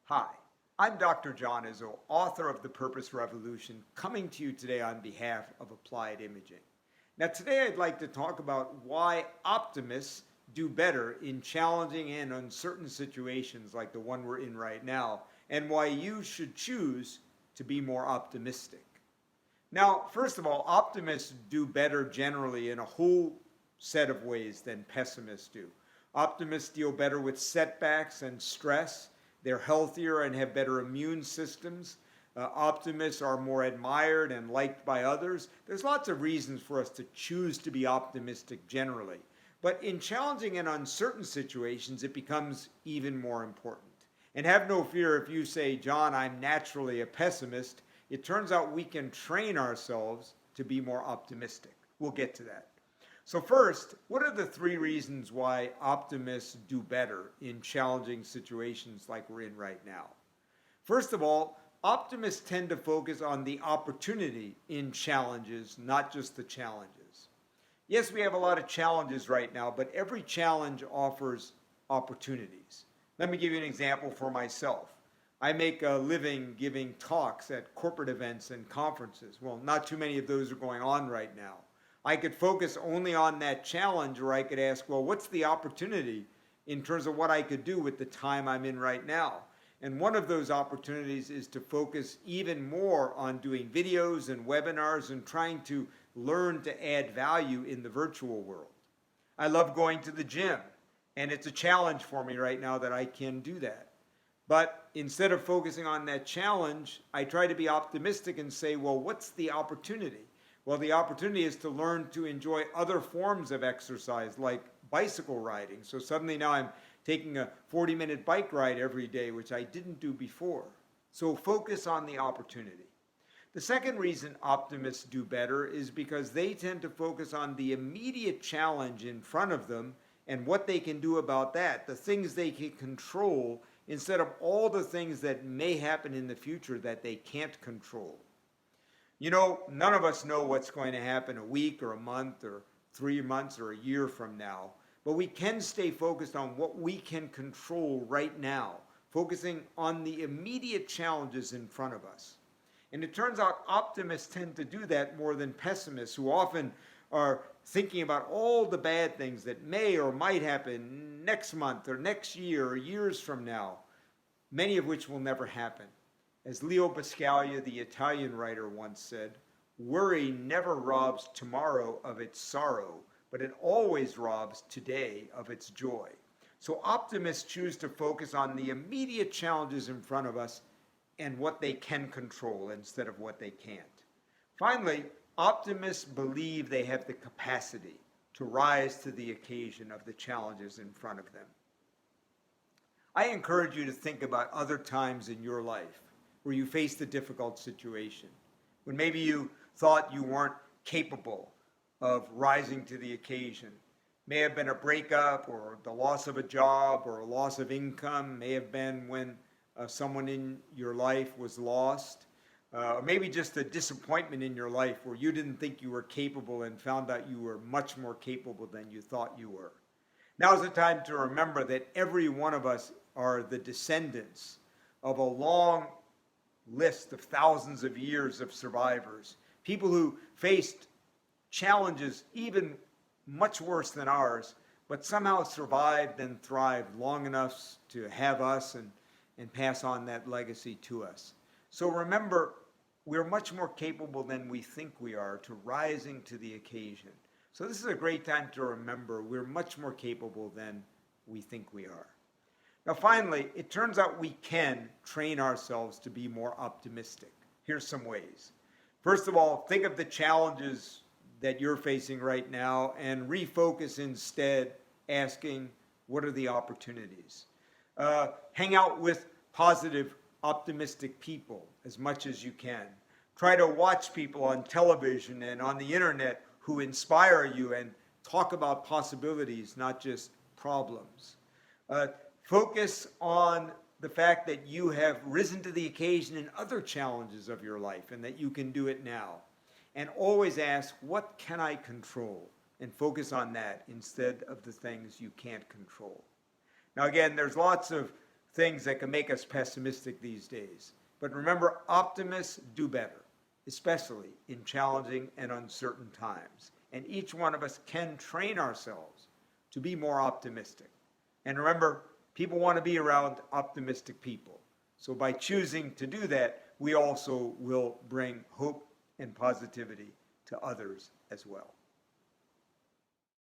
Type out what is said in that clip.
Hi, I'm Dr. John Izzo, author of The Purpose Revolution, coming to you today on behalf of Applied Imaging. Now, today I'd like to talk about why optimists do better in challenging and uncertain situations like the one we're in right now, and why you should choose to be more optimistic. Now, first of all, optimists do better generally in a whole set of ways than pessimists do. Optimists deal better with setbacks and stress. They're healthier and have better immune systems. Optimists are more admired and liked by others. There's lots of reasons for us to choose to be optimistic generally. But in challenging and uncertain situations, it becomes even more important. And have no fear if you say, John, I'm naturally a pessimist. It turns out we can train ourselves to be more optimistic. We'll get to that. So first, what are the three reasons why optimists do better in challenging situations like we're in right now? First of all, optimists tend to focus on the opportunity in challenges, not just the challenges. Yes, we have a lot of challenges right now, but every challenge offers opportunities. Let me give you an example for myself. I make a living giving talks at corporate events and conferences. Well, not too many of those are going on right now. I could focus only on that challenge, or I could ask, well, what's the opportunity in terms of what I could do with the time I'm in right now? And one of those opportunities is to focus even more on doing videos and webinars and trying to learn to add value in the virtual world. I love going to the gym, and it's a challenge for me right now that I can do that. But instead of focusing on that challenge, I try to be optimistic and say, well, what's the opportunity? Well, the opportunity is to learn to enjoy other forms of exercise like bicycle riding. So suddenly now I'm taking a 40-minute bike ride every day, which I didn't do before. So focus on the opportunity. The second reason optimists do better is because they tend to focus on the immediate challenge in front of them and what they can do about that, the things they can control, instead of all the things that may happen in the future that they can't control. You know, none of us know what's going to happen a week or a month or 3 months or a year from now, but we can stay focused on what we can control right now, focusing on the immediate challenges in front of us. And it turns out optimists tend to do that more than pessimists, who often are thinking about all the bad things that may or might happen next month or next year or years from now, many of which will never happen. As Leo Buscaglia, the Italian writer, once said, worry never robs tomorrow of its sorrow, but it always robs today of its joy. So optimists choose to focus on the immediate challenges in front of us and what they can control instead of what they can't. Finally, optimists believe they have the capacity to rise to the occasion of the challenges in front of them. I encourage you to think about other times in your life where you faced a difficult situation, when maybe you thought you weren't capable of rising to the occasion. May have been a breakup or the loss of a job or a loss of income, may have been when someone in your life was lost, or maybe just a disappointment in your life where you didn't think you were capable and found out you were much more capable than you thought you were. Now is the time to remember that every one of us are the descendants of a long list of thousands of years of survivors, people who faced challenges even much worse than ours, but somehow survived and thrived long enough to have us and pass on that legacy to us. So remember, we're much more capable than we think we are to rising to the occasion. So this is a great time to remember we're much more capable than we think we are. Now finally, it turns out we can train ourselves to be more optimistic. Here's some ways. First of all, think of the challenges that you're facing right now and refocus instead, asking, what are the opportunities? Hang out with positive, optimistic people as much as you can. Try to watch people on television and on the internet who inspire you and talk about possibilities, not just problems. Focus on the fact that you have risen to the occasion in other challenges of your life and that you can do it now. And always ask, what can I control? And focus on that instead of the things you can't control. Now again, there's lots of things that can make us pessimistic these days. But remember, optimists do better, especially in challenging and uncertain times. And each one of us can train ourselves to be more optimistic. And remember, people want to be around optimistic people. So by choosing to do that, we also will bring hope and positivity to others as well.